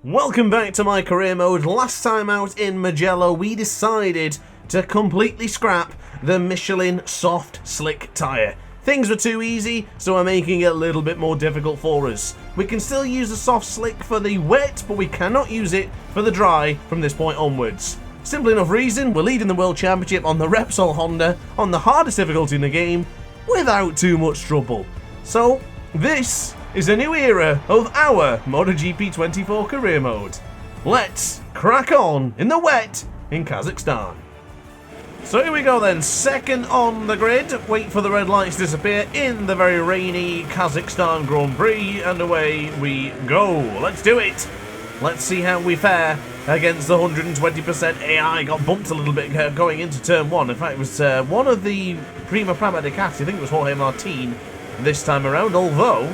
Welcome back to my career mode. Last time out in Mugello, we decided to completely scrap the Michelin soft slick tyre. Things were too easy, so we're making it a little bit more difficult for us. We can still use the soft slick for the wet, but we cannot use it for the dry from this point onwards. Simple enough reason, we're leading the World Championship on the Repsol Honda on the hardest difficulty in the game without too much trouble. So, this is a new era of our MotoGP 24 career mode. Let's crack on in the wet in Kazakhstan. So here we go then, second on the grid, wait for the red lights to disappear in the very rainy Kazakhstan Grand Prix, and away we go. Let's do it. Let's see how we fare against the 120% AI. Got bumped a little bit going into turn one. In fact, it was one of the Prima Prama Ducati, I think it was Jorge Martin this time around, although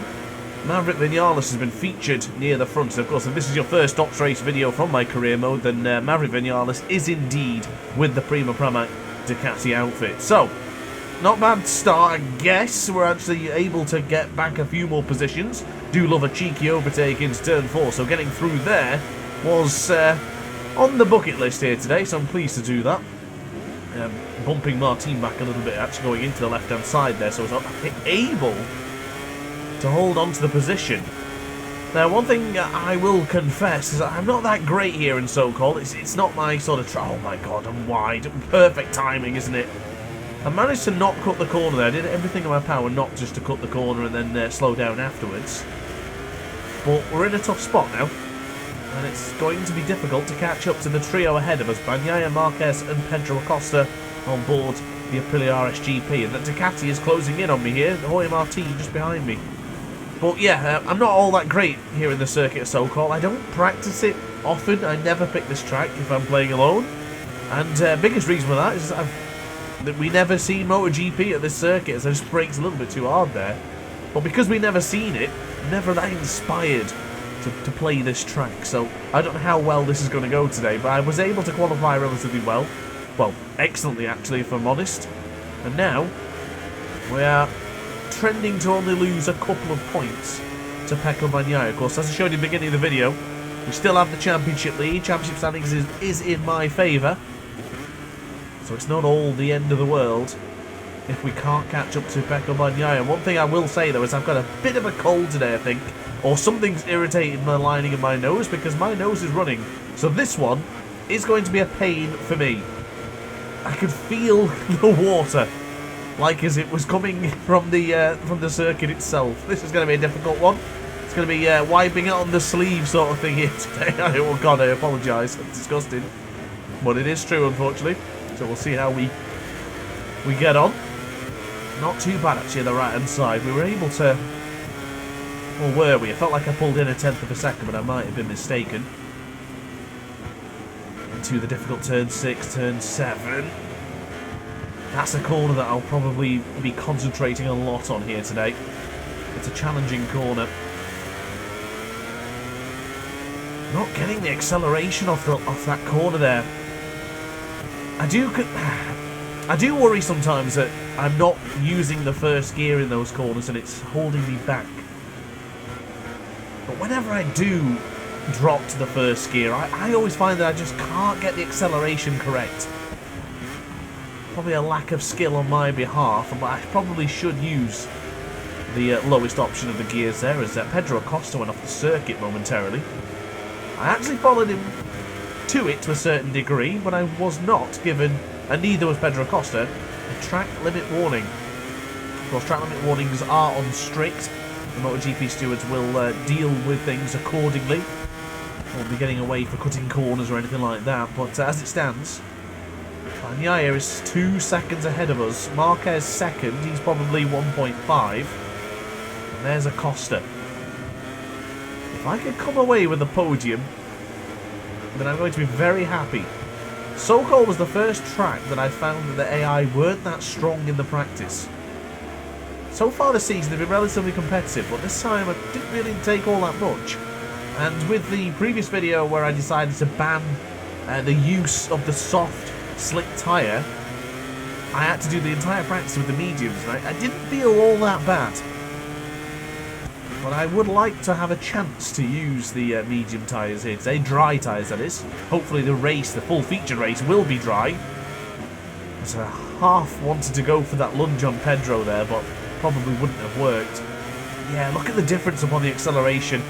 Maverick Vinales has been featured near the front. So of course, if this is your first DrAce video from my career mode, then Maverick Vinales is indeed with the Prima Prama Ducati outfit. So, not bad start, I guess. We're actually able to get back a few more positions. Do love a cheeky overtake into turn 4, so getting through there was on the bucket list here today, so I'm pleased to do that. Bumping Martin back a little bit, actually going into the left-hand side there, so I was able to hold on to the position. Now, one thing I will confess is that I'm not that great here in Sokol. It's not my sort of... Oh my god, I'm wide. Perfect timing, isn't it? I managed to not cut the corner there. I did everything in my power not just to cut the corner and then slow down afterwards. But we're in a tough spot now, and it's going to be difficult to catch up to the trio ahead of us. Bagnaia, Marquez and Pedro Acosta on board the Aprilia RSGP. And the Ducati is closing in on me here. Jorge Martin just behind me. But yeah, I'm not all that great here in the circuit of Sokol. I don't practice it often. I never pick this track if I'm playing alone. And biggest reason for that is that we never seen MotoGP at this circuit, so it just breaks a little bit too hard there. But because we never seen it, never that inspired to play this track. So I don't know how well this is going to go today, but I was able to qualify relatively well. Well, excellently actually, if I'm honest. And now we are trending to only lose a couple of points to Pecco Bagnaia. Of course, as I showed you at the beginning of the video, we still have the championship lead. Championship standings is in my favour. So it's not all the end of the world if we can't catch up to Pecco Bagnaia. One thing I will say though is I've got a bit of a cold today, I think. Or something's irritating the lining of my nose because my nose is running. So this one is going to be a pain for me. I could feel the water, like as it was coming from the circuit itself. This is going to be a difficult one. It's going to be wiping it on the sleeve sort of thing here today. Oh god, I apologise. It's disgusting, but it is true, unfortunately. So we'll see how we get on. Not too bad actually on the right hand side. We were able to, or were we? I felt like I pulled in a tenth of a second, but I might have been mistaken. Into the difficult turn 6, turn 7. That's a corner that I'll probably be concentrating a lot on here today. It's a challenging corner. Not getting the acceleration off that corner there. I do worry sometimes that I'm not using the first gear in those corners and it's holding me back. But whenever I do drop to the first gear, I always find that I just can't get the acceleration correct. Probably a lack of skill on my behalf, but I probably should use the lowest option of the gears there, as Pedro Acosta went off the circuit momentarily. I actually followed him to it to a certain degree, but I was not given, and neither was Pedro Acosta, a track limit warning. Of course, track limit warnings are on strict. The MotoGP stewards will deal with things accordingly. Won't be getting away for cutting corners or anything like that, but as it stands, Bagnaia is 2 seconds ahead of us. Marquez second, he's probably 1.5. And there's Acosta. If I could come away with the podium, then I'm going to be very happy. Sokol was the first track that I found that the AI weren't that strong in the practice. So far this season they've been relatively competitive, but this time I didn't really take all that much. And with the previous video where I decided to ban the use of the soft, slick tyre, I had to do the entire practice with the mediums, and I didn't feel all that bad. But I would like to have a chance to use the medium tyres here today. Dry tyres, that is. Hopefully the race, the full feature race, will be dry. As I half wanted to go for that lunge on Pedro there, but probably wouldn't have worked. Yeah, look at the difference upon the acceleration.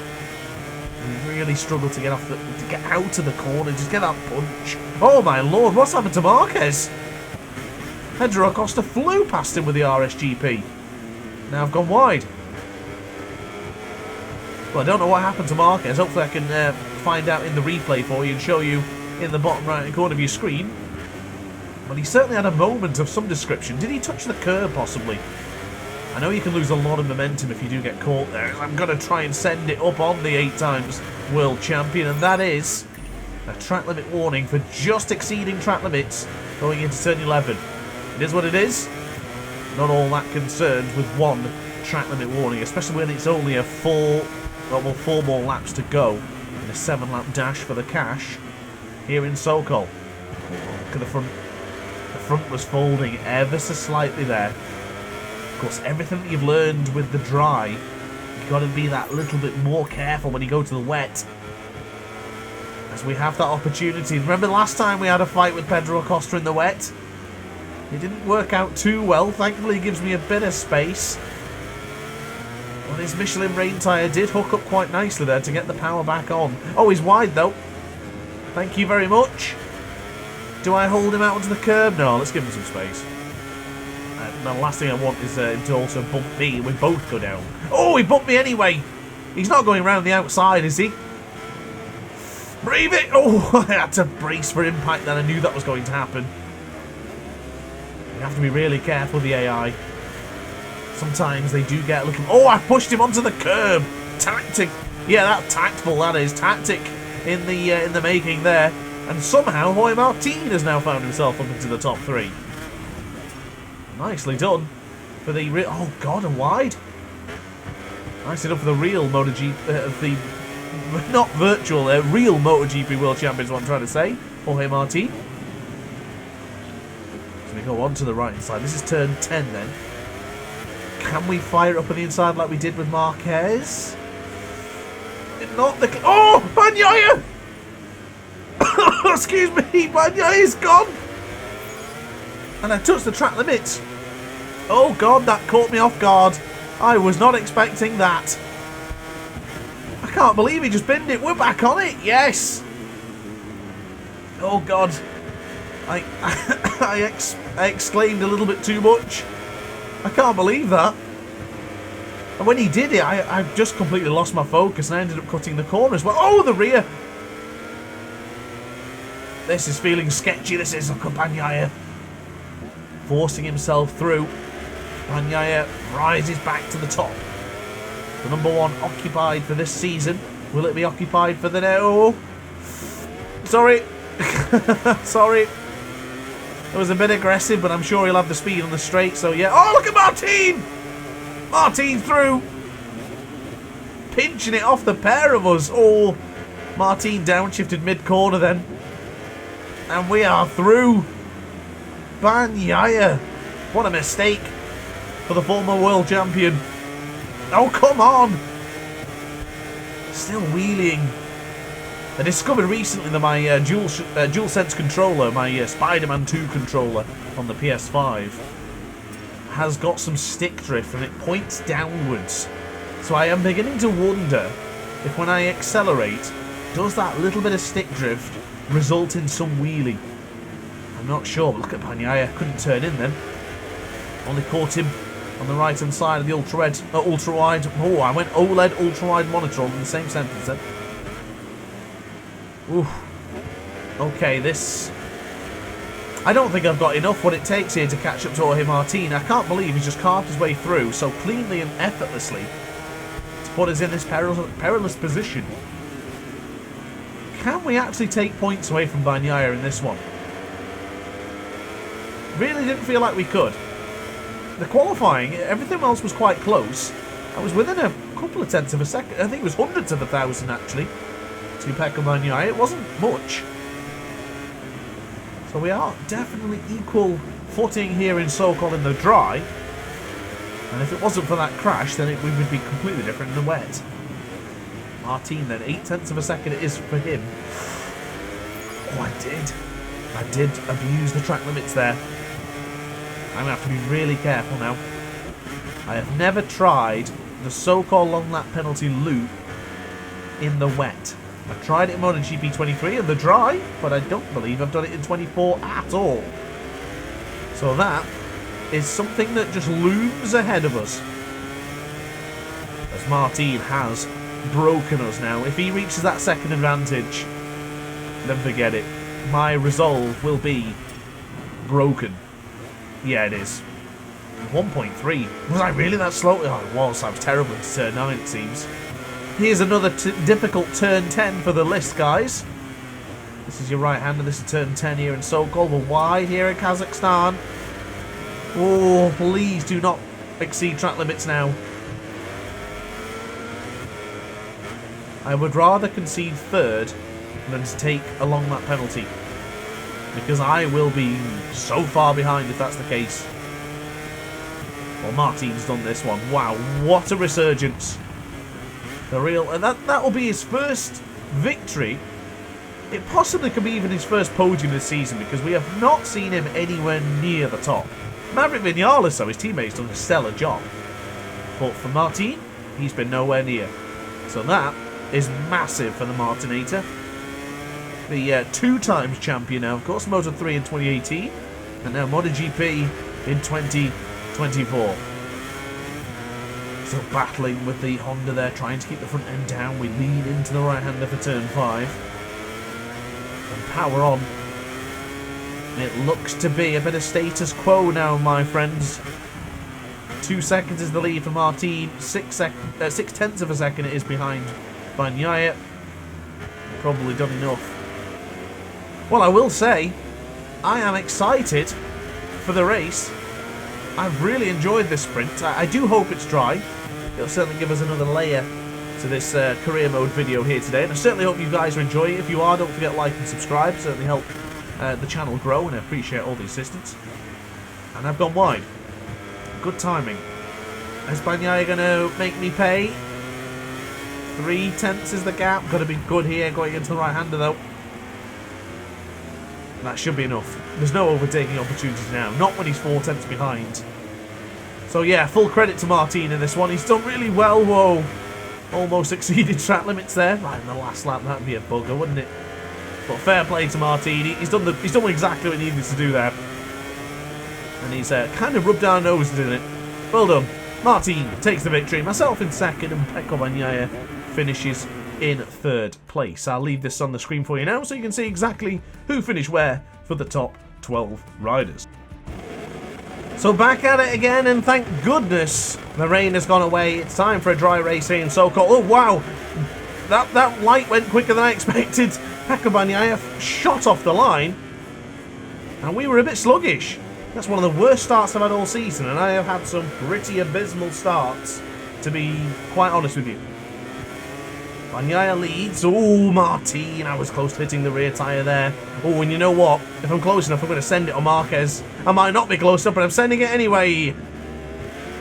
We really struggled to get out of the corner, just get that punch. Oh my lord, what's happened to Marquez? Pedro Acosta flew past him with the RSGP. Now I've gone wide. Well, I don't know what happened to Marquez. Hopefully I can find out in the replay for you and show you in the bottom right corner of your screen. But he certainly had a moment of some description. Did he touch the curb, possibly? I know you can lose a lot of momentum if you do get caught there. I'm going to try and send it up on the 8 times world champion, and that is a track limit warning for just exceeding track limits going into turn 11. It is what it is. Not all that concerned with one track limit warning, especially when it's only a 4 more laps to go in a 7-lap dash for the cash here in Sokol. Look at the front. The front was folding ever so slightly there. Of course, everything that you've learned with the dry, you've got to be that little bit more careful when you go to the wet. As we have that opportunity. Remember last time we had a fight with Pedro Acosta in the wet? It didn't work out too well. Thankfully, it gives me a bit of space. Well, his Michelin rain tyre did hook up quite nicely there to get the power back on. Oh, he's wide though. Thank you very much. Do I hold him out onto the curb? No, let's give him some space. The last thing I want is him to also bump me and we both go down. Oh, he bumped me anyway. He's not going around the outside, is he? Breathe it. Oh, I had to brace for impact then. I knew that was going to happen. You have to be really careful with the AI. Sometimes they do get a little... Oh, I pushed him onto the curb. Tactic. Yeah, that's tactful, that is. Tactic in the making there. And somehow Jorge Martin has now found himself up into the top 3. Nicely done for the... Oh, God, and wide. Nice enough for the real MotoGP... not virtual, real MotoGP World Champions, what I'm trying to say. Jorge Martin. So we go on to the right hand side. This is turn 10 then. Can we fire up on the inside like we did with Marquez? Not the... Oh! Bagnaia! Excuse me, Bagnaia's gone! And I touched the track limit. Oh God, that caught me off guard. I was not expecting that. I can't believe he just binned it. We're back on it. Yes. Oh God. I exclaimed a little bit too much. I can't believe that. And when he did it, I just completely lost my focus and I ended up cutting the corner as well. Oh, the rear. This is feeling sketchy. This is. Look at Bagnaia forcing himself through. Bagnaia rises back to the top. The number 1 occupied for this season. Will it be occupied for the... Oh! Sorry. Sorry. It was a bit aggressive, but I'm sure he'll have the speed on the straight, so yeah. Oh, look at Martin! Martin through. Pinching it off the pair of us. Oh, Martin downshifted mid-corner then. And we are through. Bagnaia. What a mistake for the former world champion. Oh, come on. Still wheeling. I discovered recently that my DualSense controller, my Spider-Man 2 controller on the PS5, has got some stick drift and it points downwards. So I am beginning to wonder if when I accelerate, does that little bit of stick drift result in some wheelie? I'm not sure, but look at Bagnaia. Couldn't turn in then. Only caught him on the right hand side of the ultra-wide. Oh, I went OLED ultra-wide monitor in the same sentence then. Oof. Okay, this... I don't think I've got enough what it takes here to catch up to Jorge Martin. I can't believe he's just carved his way through so cleanly and effortlessly to put us in this perilous position. Can we actually take points away from Bagnaia in this one? Really didn't feel like we could. The qualifying, everything else was quite close. I was within a couple of tenths of a second. I think it was hundredths of a thousand actually to Pecco Bagnaia. It wasn't much. So we are definitely equal footing here in Sokol in the dry. And if it wasn't for that crash, then we would be completely different in the wet. Martin then, 0.8 of a second it is for him. Oh, I did abuse the track limits there. I'm going to have to be really careful now. I have never tried the Sokol long lap penalty loop in the wet. I've tried it in MotoGP 23 in the dry, but I don't believe I've done it in 24 at all. So that is something that just looms ahead of us. As Martin has broken us now. If he reaches that second advantage, then forget it. My resolve will be broken. Yeah, it is. 1.3. Was I really that slow? Oh, I was. I was terrible into turn 9, it seems. Here's another difficult turn 10 for the list, guys. This is your right-hander. This is turn 10 here in Sokol. We're wide here in Kazakhstan. Oh, please do not exceed track limits now. I would rather concede third than to take a long lap penalty, because I will be so far behind if that's the case. Well, Martin's done this one. Wow, what a resurgence. The real... And that will be his first victory. It possibly could be even his first podium this season, because we have not seen him anywhere near the top. Maverick Vinales, though, his teammates, done a stellar job. But for Martin, he's been nowhere near. So that is massive for the Martinator. The 2 times champion now, of course, Moto3 in 2018, and now MotoGP in 2024. Still battling with the Honda there, trying to keep the front end down. We lean into the right-hander for turn 5. And power on. It looks to be a bit of status quo now, my friends. 2 seconds is the lead for Martin. 6/10 of a second it is behind Bagnaia. Probably done enough. Well, I will say, I am excited for the race. I've really enjoyed this sprint. I do hope it's dry. It'll certainly give us another layer to this career mode video here today. And I certainly hope you guys are enjoying it. If you are, don't forget to like and subscribe. Certainly help the channel grow, and I appreciate all the assistance. And I've gone wide. Good timing. Is Bagnaia going to make me pay? 0.3 is the gap. Got to be good here going into the right-hander, though. That should be enough. There's no overtaking opportunities now. Not when he's 0.4 behind. So yeah, full credit to Martin in this one. He's done really well. Whoa. Almost exceeded track limits there. Right in the last lap. That'd be a bugger, wouldn't it? But fair play to Martin. He's done exactly what he needed to do there. And he's kind of rubbed our noses in it. Well done. Martin takes the victory. Myself in second, and Pecco Bagnaia finishes in third place. I'll leave this on the screen for you now so you can see exactly who finished where for the top 12 riders. So back at it again, and thank goodness the rain has gone away. It's time for a dry race here in Sokol. Oh wow, that light went quicker than I expected. Pecco Bagnaia shot off the line, and we were a bit sluggish. That's one of the worst starts I've had all season, and I have had some pretty abysmal starts, to be quite honest with you. Bagnaia leads. Oh, Martin. I was close to hitting the rear tyre there. Oh, and you know what? If I'm close enough, I'm going to send it on Marquez. I might not be close enough, but I'm sending it anyway.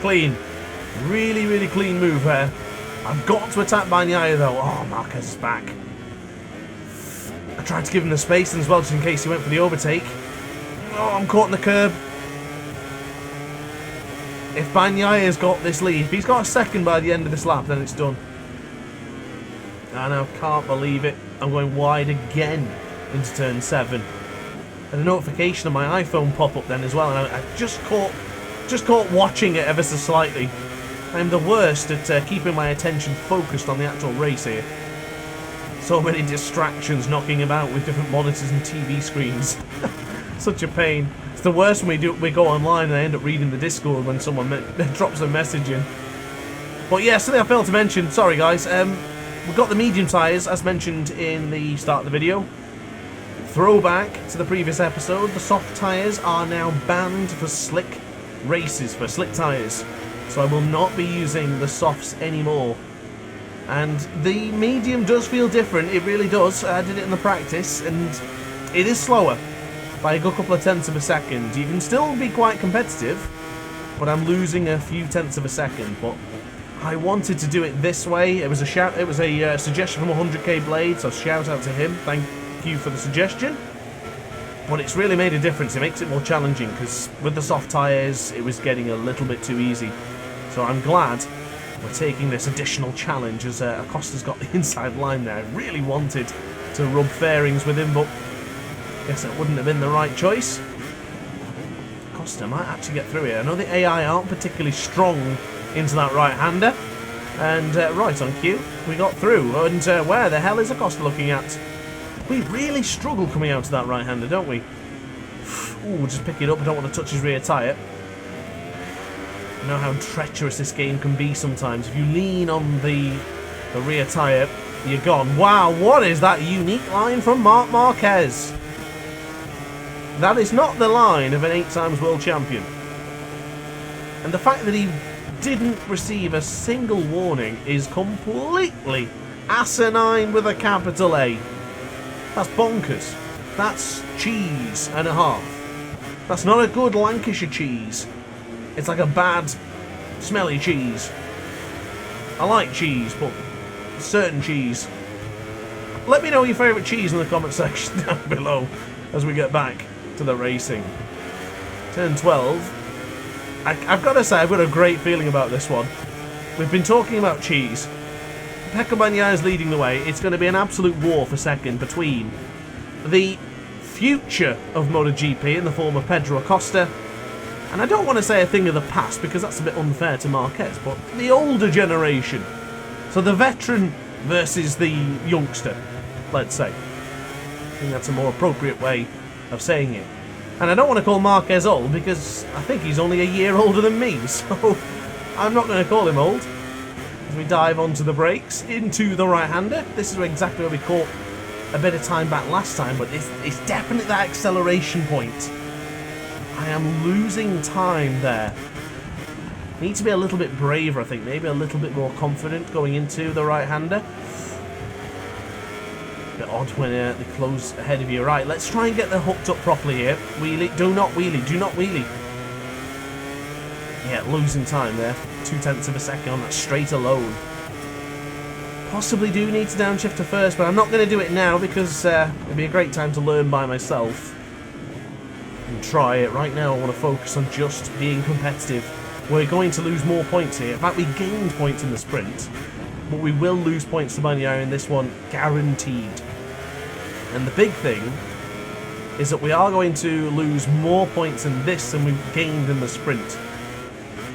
Clean. Really, really clean move there. I've got to attack Bagnaia, though. Oh, Marquez is back. I tried to give him the space as well, just in case he went for the overtake. Oh, I'm caught in the curb. If Bagnaia's got this lead, if he's got a second by the end of this lap, then it's done. And I can't believe it. I'm going wide again into turn 7. And a notification on my iPhone pop up then as well, and I just caught watching it ever so slightly. I'm the worst at keeping my attention focused on the actual race here. So many distractions knocking about with different monitors and TV screens. Such a pain. It's the worst when we go online and I end up reading the Discord when someone drops a message in. But yeah, something I failed to mention. Sorry guys. We've got the medium tyres, as mentioned in the start of the video. Throwback to the previous episode, the soft tyres are now banned for slick races, for slick tyres. So I will not be using the softs anymore. And the medium does feel different, it really does. I did it in the practice, and it is slower by a good couple of tenths of a second. You can still be quite competitive, but I'm losing a few tenths of a second. But I wanted to do it this way. It was a suggestion from 100k Blade, so shout out to him. Thank you for the suggestion. But it's really made a difference. It makes it more challenging because with the soft tyres, it was getting a little bit too easy. So I'm glad we're taking this additional challenge as Acosta's got the inside line there. I really wanted to rub fairings with him, but I guess that wouldn't have been the right choice. Acosta might actually get through here. I know the AI aren't particularly strong into that right-hander. And right on cue, we got through. And where the hell is Acosta looking at? We really struggle coming out to that right-hander, don't we? Ooh, just pick it up. I don't want to touch his rear tyre. You know how treacherous this game can be sometimes. If you lean on the rear tyre, you're gone. Wow, what is that unique line from Marc Marquez? That is not the line of an 8-times world champion. And the fact that he didn't receive a single warning is completely asinine with a capital A. That's bonkers. That's cheese and a half. That's not a good Lancashire cheese. It's like a bad, smelly cheese. I like cheese, but certain cheese. Let me know your favourite cheese in the comment section down below as we get back to the racing. Turn 12. I've got to say, I've got a great feeling about this one. We've been talking about cheese. Pecco Bagnaia is leading the way. It's going to be an absolute war for second between the future of MotoGP in the form of Pedro Acosta, and I don't want to say a thing of the past because that's a bit unfair to Marquez, but the older generation. So the veteran versus the youngster, let's say. I think that's a more appropriate way of saying it. And I don't want to call Marquez old because I think he's only a year older than me, so I'm not going to call him old. As we dive onto the brakes, into the right-hander. This is exactly where we caught a bit of time back last time, but it's definitely that acceleration point. I am losing time there. Need to be a little bit braver, I think. Maybe a little bit more confident going into the right-hander. Bit odd when they close ahead of you. Right, let's try and get them hooked up properly here. Wheelie, do not wheelie, do not wheelie. Yeah, losing time there. 0.2 of a second on that straight alone. Possibly do need to downshift to first, but I'm not going to do it now because it'd be a great time to learn by myself. And try it. Right now I want to focus on just being competitive. We're going to lose more points here. In fact, we gained points in the sprint, but we will lose points to Bagnaia in this one, guaranteed. And the big thing is that we are going to lose more points in this than we've gained in the sprint.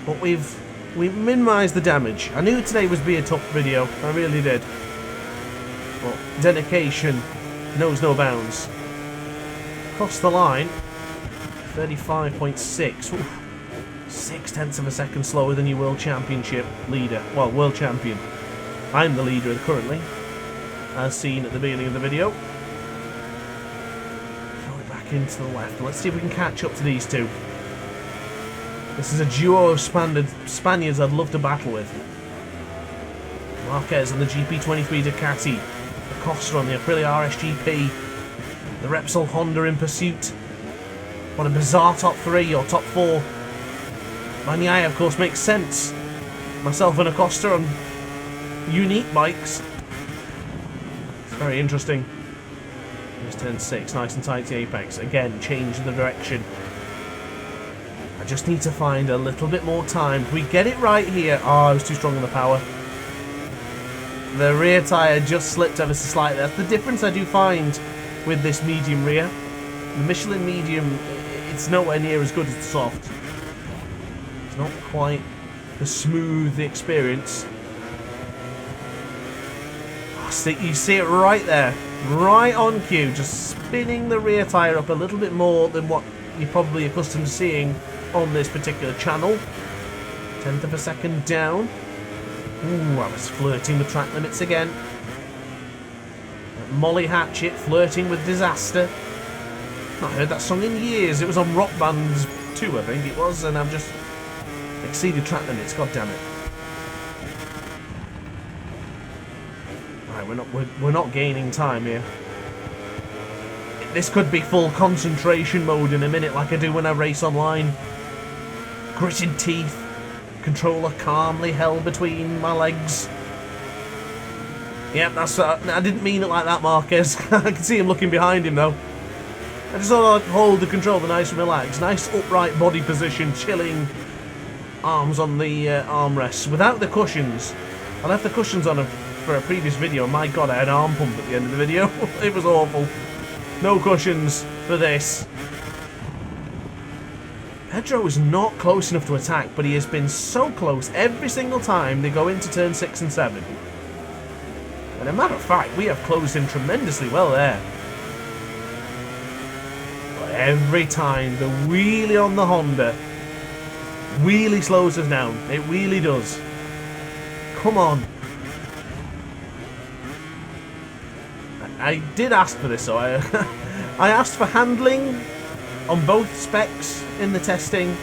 But we've minimised the damage. I knew today was be a tough video, I really did. But dedication knows no bounds. Across the line, 35.6. 0.6 of a second slower than your World Championship leader. Well, World Champion. I'm the leader currently, as seen at the beginning of the video. Throw it back into the left. Let's see if we can catch up to these two. This is a duo of Spaniards I'd love to battle with. Marquez on the GP23 Ducati, Acosta on the Aprilia RSGP, the Repsol Honda in pursuit. What a bizarre top 3 or top 4. Bagnaia, of course, makes sense. Myself and Acosta on unique bikes. It's very interesting. Here's turn 6, nice and tight to the apex. Again, change the direction. I just need to find a little bit more time. If we get it right here... Oh, I was too strong on the power. The rear tyre just slipped ever so slightly. That's the difference I do find with this medium rear. The Michelin medium, it's nowhere near as good as the soft. It's not quite the smooth experience. Oh, you see it right there. Right on cue. Just spinning the rear tyre up a little bit more than what you're probably accustomed to seeing on this particular channel. 1/10 of a second down. Ooh, I was flirting with track limits again. Molly Hatchet flirting with disaster. Not heard that song in years. It was on Rock Band 2, I think it was, and I've just exceeded track limits. God damn it! Right, we're not gaining time here. This could be full concentration mode in a minute, like I do when I race online. Gritted teeth. Controller calmly held between my legs. Yep, that's. I didn't mean it like that, Marquez. I can see him looking behind him though. I just thought I'd hold the controller nice and relaxed. Nice upright body position, chilling. Arms on the armrests without the cushions. I left the cushions on for a previous video. My God, I had an arm pump at the end of the video. It was awful. No cushions for this. Pedro is not close enough to attack, but he has been so close every single time they go into turn 6 and 7. And a matter of fact, we have closed in tremendously well there. But every time the wheelie on the Honda really slows us down. It really does. Come on. I did ask for this, so I asked for handling on both specs in the testing.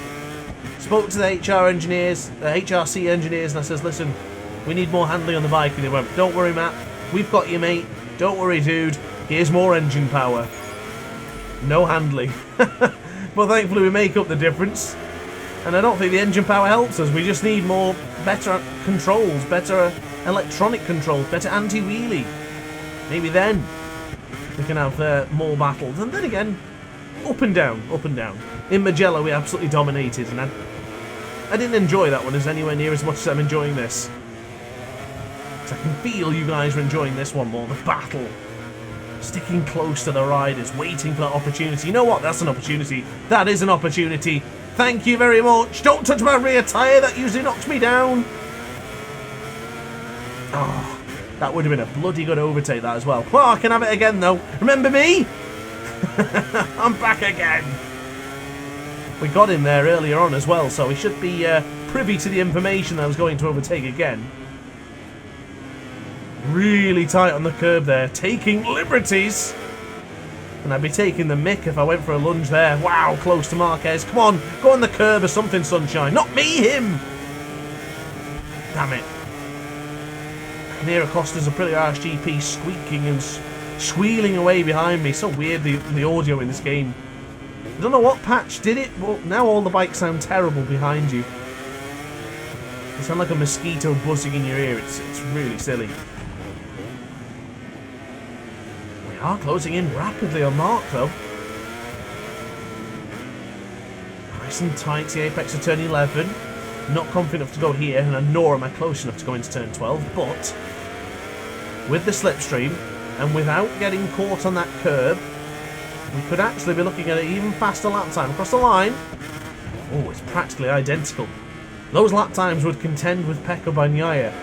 Spoke to the HR engineers, the HRC engineers, and I says, listen, we need more handling on the bike. And they went, don't worry, Matt. We've got you, mate. Don't worry, dude. Here's more engine power. No handling. But thankfully we make up the difference. And I don't think the engine power helps us. We just need more, better controls, better electronic controls, better anti-wheelie. Maybe then we can have more battles. And then again, up and down, up and down. In Mugello, we absolutely dominated, and I didn't enjoy that one as anywhere near as much as I'm enjoying this. So I can feel you guys are enjoying this one more. The battle. Sticking close to the riders, waiting for that opportunity. You know what? That's an opportunity. That is an opportunity. Thank you very much. Don't touch my rear tyre. That usually knocks me down. Oh, that would have been a bloody good overtake, that as well. Well, I can have it again, though. Remember me? I'm back again. We got him there earlier on as well, so he should be privy to the information that I was going to overtake again. Really tight on the curb there, taking liberties. And I'd be taking the mick if I went for a lunge there. Wow, close to Marquez. Come on, go on the curb or something, sunshine. Not me, him. Damn it. I can hear Acosta's Aprilia RSGP squeaking and squealing away behind me. So weird, the audio in this game. I don't know what patch did it, but now all the bikes sound terrible behind you. They sound like a mosquito buzzing in your ear. It's really silly. We are closing in rapidly on Mark, though. Nice and tight to the apex of turn 11. Not confident enough to go here, and nor am I close enough to go into turn 12, but with the slipstream, and without getting caught on that curb, we could actually be looking at an even faster lap time across the line. Oh, it's practically identical. Those lap times would contend with Pecco Bagnaia.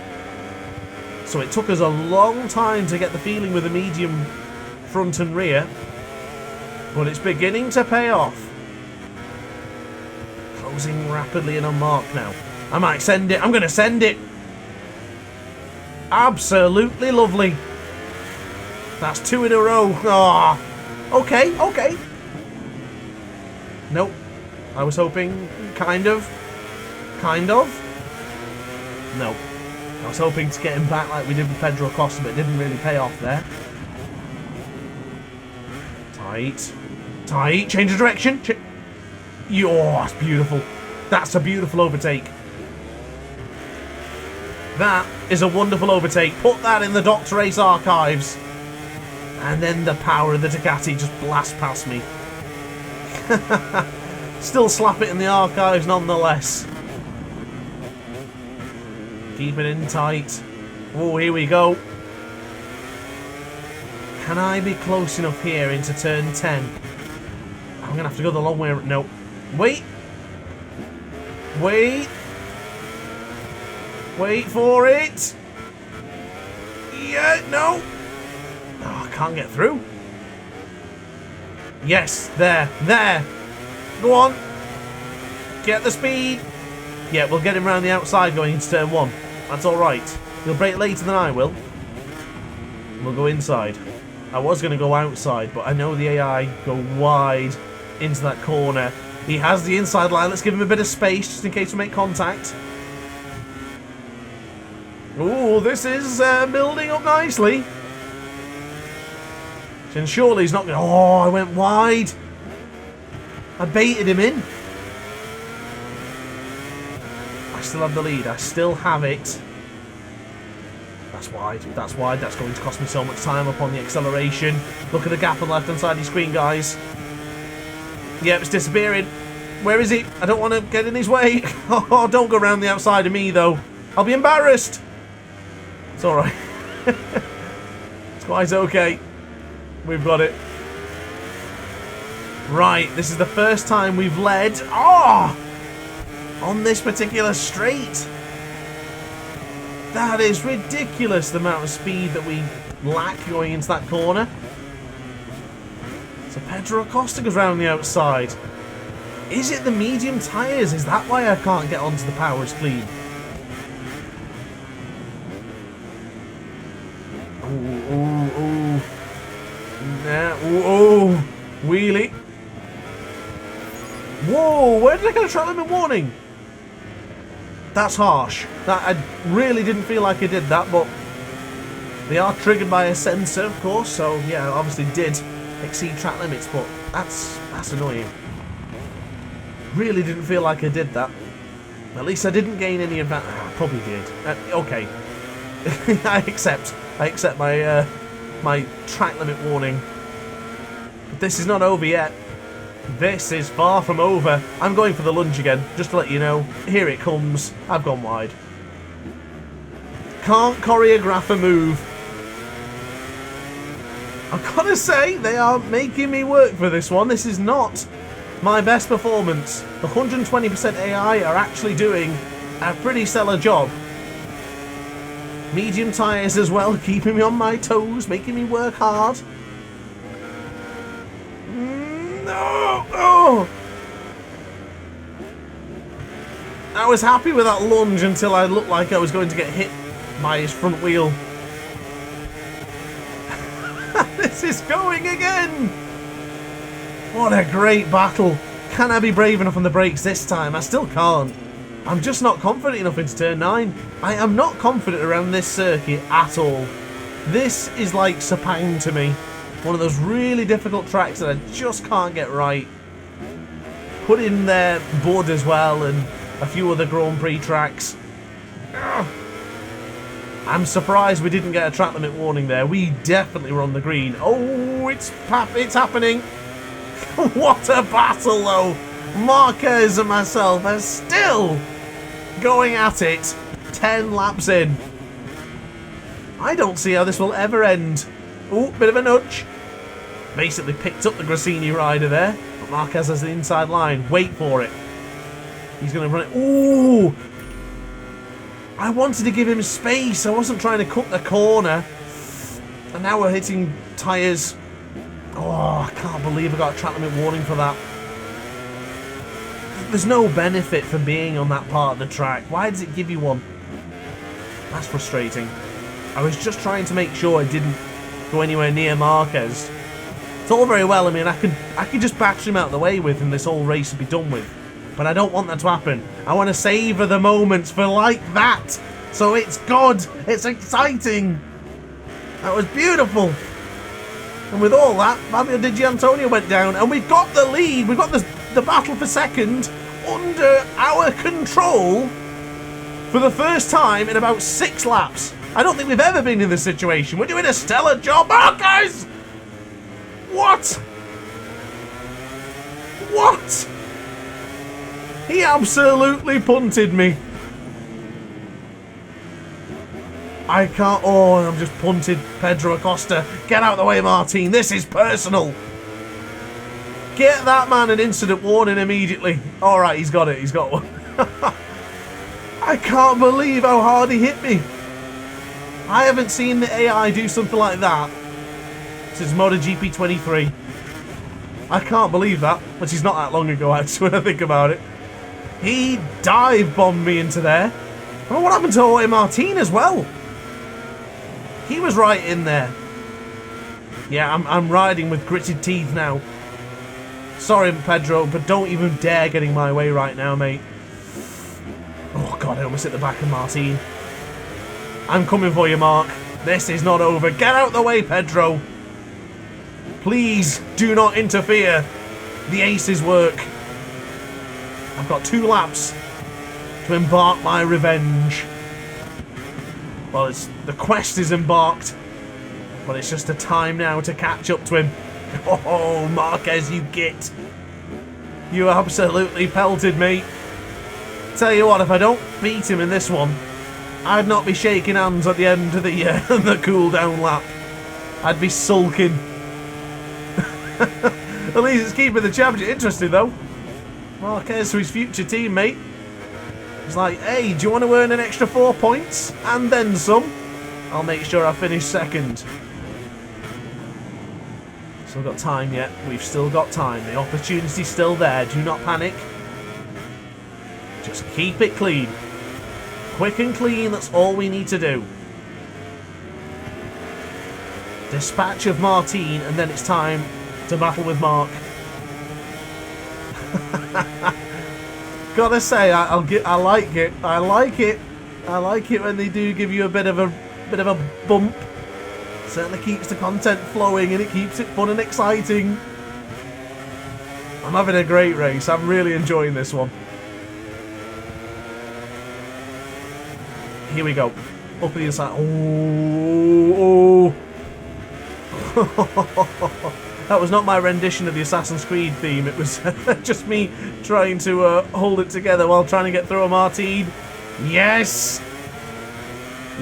So it took us a long time to get the feeling with the medium front and rear, but it's beginning to pay off. Closing rapidly in on Mark now. I might send it. I'm going to send it. Absolutely lovely. That's 2 in a row. Ah. Okay, okay. Nope. I was hoping, kind of. No. I was hoping to get him back like we did with Pedro Acosta, but it didn't really pay off there. Tight. Tight. Change of direction. Oh, that's beautiful. That's a beautiful overtake. That is a wonderful overtake. Put that in the DrAce archives. And then the power of the Ducati just blasts past me. Still slap it in the archives nonetheless. Keep it in tight. Oh, here we go. Can I be close enough here into turn 10? I'm going to have to go the long way. No. Wait. Wait. Wait for it. Yeah, no. Oh, I can't get through. Yes, there. Go on. Get the speed. Yeah, we'll get him around the outside going into turn 1. That's alright. He'll brake later than I will. We'll go inside. I was going to go outside, but I know the AI go wide into that corner. He has the inside line. Let's give him a bit of space just in case we make contact. Ooh, this is building up nicely. And surely he's not going to... Oh, I went wide. I baited him in. still have the lead. I still have it. That's wide. That's wide. That's going to cost me so much time up on the acceleration. Look at the gap on the left-hand side of your screen, guys. Yep, it's disappearing. Where is he? I don't want to get in his way. Oh, don't go around the outside of me, though. I'll be embarrassed. It's all right. It's quite okay. We've got it. Right, this is the first time we've led. Oh! On this particular straight. That is ridiculous, the amount of speed that we lack going into that corner. So Pedro Acosta goes round the outside. Is it the medium tyres? Is that why I can't get onto the powers clean? Ooh, ooh, ooh. Nah, ooh, ooh. Wheelie. Whoa, where did I get a track limit warning? That's harsh. That I really didn't feel like I did that, but they are triggered by a sensor, of course, so yeah, I obviously did exceed track limits, but that's annoying. Really didn't feel like I did that. At least I didn't gain any advantage. I probably did. Okay. I accept my my track limit warning. But this is not over yet. This is far from over. I'm going for the lunge again, just to let you know. Here it comes. I've gone wide. Can't choreograph a move. I've got to say, they are making me work for this one. This is not my best performance. The 120% AI are actually doing a pretty stellar job. Medium tyres as well, keeping me on my toes, making me work hard. No! Oh! I was happy with that lunge until I looked like I was going to get hit by his front wheel. This is going again! What a great battle. Can I be brave enough on the brakes this time? I still can't. I'm just not confident enough into turn 9. I am not confident around this circuit at all. This is like Sepang to me. One of those really difficult tracks that I just can't get right. Put in there Bud as well and a few other Grand Prix tracks. Ugh. I'm surprised we didn't get a track limit warning there. We definitely were on the green. Oh, it's happening. What a battle though. Marquez and myself are still going at it 10 laps in. I don't see how this will ever end. Oh, bit of a nudge. Basically picked up the Grassini rider there. But Marquez has the inside line. Wait for it. He's going to run it. Ooh! I wanted to give him space. I wasn't trying to cut the corner. And now we're hitting tyres. Oh, I can't believe I got a track limit warning for that. There's no benefit for being on that part of the track. Why does it give you one? That's frustrating. I was just trying to make sure I didn't go anywhere near Marquez. It's all very well. I mean, I could just batter him out of the way with, and this whole race would be done with. But I don't want that to happen. I want to savour the moments for like that. So it's good. It's exciting. That was beautiful. And with all that, Fabio Di Giannantonio went down, and we've got the lead. We've got the battle for second under our control for the first time in about 6 laps. I don't think we've ever been in this situation. We're doing a stellar job. Oh, guys! What? What? He absolutely punted me. I can't. Oh, I've just punted Pedro Acosta. Get out of the way, Martin. This is personal. Get that man an incident warning immediately. All right, he's got it. He's got one. I can't believe how hard he hit me. I haven't seen the AI do something like that since MotoGP 23. I can't believe that, which is not that long ago, actually, when I think about it. He dive bombed me into there. I don't know what happened to Jorge Martin as well. He was right in there. Yeah, I'm riding with gritted teeth now. Sorry, Pedro, but don't even dare get in my way right now, mate. Oh, God, I almost hit the back of Martin. I'm coming for you, Mark. This is not over. Get out the way, Pedro. Please do not interfere. The aces work. I've got 2 laps to to embark my revenge. Well, the quest is embarked, but it's just a time now to catch up to him. Oh, Marquez, you git. You absolutely pelted me. Tell you what, if I don't beat him in this one, I'd not be shaking hands at the end of the cool-down lap. I'd be sulking. At least it's keeping the championship interesting, though. Marquez to his future teammate. He's like, hey, do you want to earn an extra 4 points? And then some? I'll make sure I finish second. Still got time yet. We've still got time. The opportunity's still there. Do not panic. Just keep it clean. Quick and clean, that's all we need to do. Dispatch of Martin, and then it's time to battle with Mark. Gotta say, I like it. I like it. I like it when they do give you a bit of a bump. Certainly keeps the content flowing and it keeps it fun and exciting. I'm having a great race. I'm really enjoying this one. Here we go. Up the inside. Oh. That was not my rendition of the Assassin's Creed theme. It was just me trying to hold it together while trying to get through a Martin. Yes!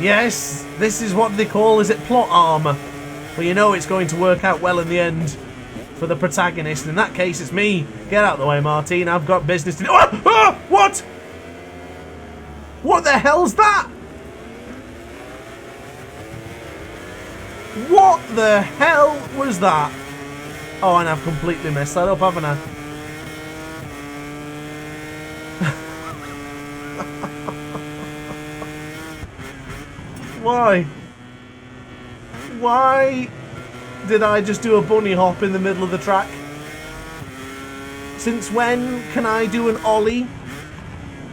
Yes! This is what they call, is it plot armor? Well, you know it's going to work out well in the end for the protagonist. In that case, it's me. Get out of the way, Martin. I've got business to do. What? What the hell's that? What the hell was that? Oh, and I've completely messed that up, haven't I? Why? Why did I just do a bunny hop in the middle of the track? Since when can I do an ollie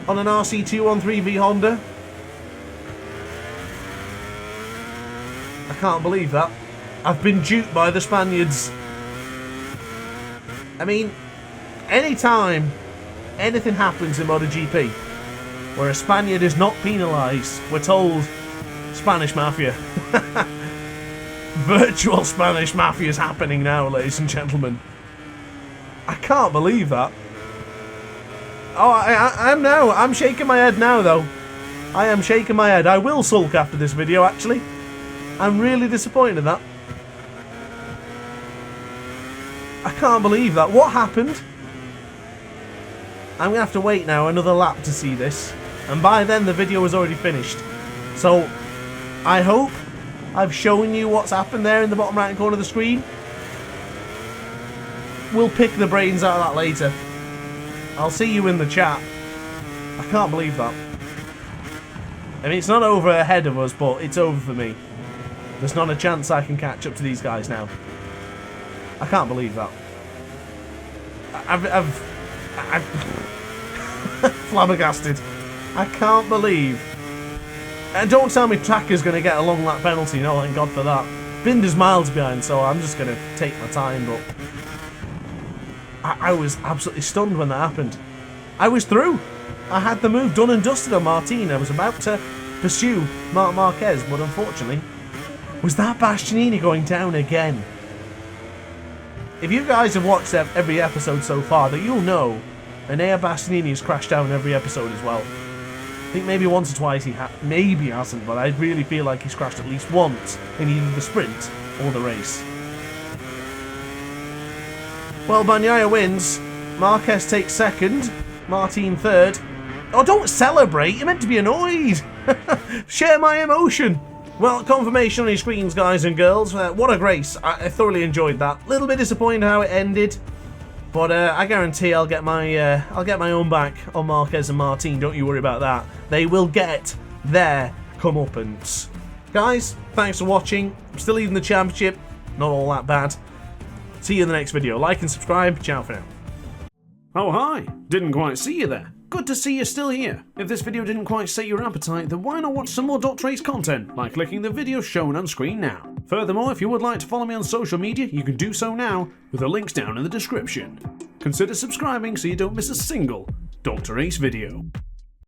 on an RC213V Honda? I can't believe that. I've been duped by the Spaniards. I mean, anytime anything happens in MotoGP where a Spaniard is not penalised, we're told Spanish Mafia. Virtual Spanish Mafia is happening now, ladies and gentlemen. I can't believe that. Oh, I'm shaking my head now, though. I am shaking my head. I will sulk after this video, actually. I'm really disappointed in that. I can't believe that. What happened? I'm going to have to wait now another lap to see this. And by then the video was already finished. So, I hope I've shown you what's happened there in the bottom right corner of the screen. We'll pick the brains out of that later. I'll see you in the chat. I can't believe that. I mean, it's not over ahead of us, but it's over for me. There's not a chance I can catch up to these guys now. I can't believe that. I've flabbergasted. I can't believe. And don't tell me Tracker's going to get a long lap penalty. No, thank God for that. Binder's miles behind, so I'm just going to take my time. But I was absolutely stunned when that happened. I was through. I had the move done and dusted on Martin. I was about to pursue Marc Marquez, but unfortunately, was that Bastianini going down again? If you guys have watched every episode so far, that you'll know Enea Bastianini has crashed down every episode as well. I think maybe once or twice he maybe hasn't, but I really feel like he's crashed at least once in either the sprint or the race. Well, Bagnaia wins. Marquez takes second. Martin third. Oh, don't celebrate. You're meant to be annoyed. Share my emotion. Well, confirmation on your screens, guys and girls. What a race. I thoroughly enjoyed that. Little bit disappointed how it ended. But I guarantee I'll get my own back on Marquez and Martin. Don't you worry about that. They will get their comeuppance. Guys, thanks for watching. I'm still leading the championship. Not all that bad. See you in the next video. Like and subscribe. Ciao for now. Oh, hi. Didn't quite see you there. Good to see you're still here. If this video didn't quite sate your appetite, then why not watch some more DrAce content by clicking the video shown on screen now. Furthermore, if you would like to follow me on social media, you can do so now with the links down in the description. Consider subscribing so you don't miss a single DrAce video.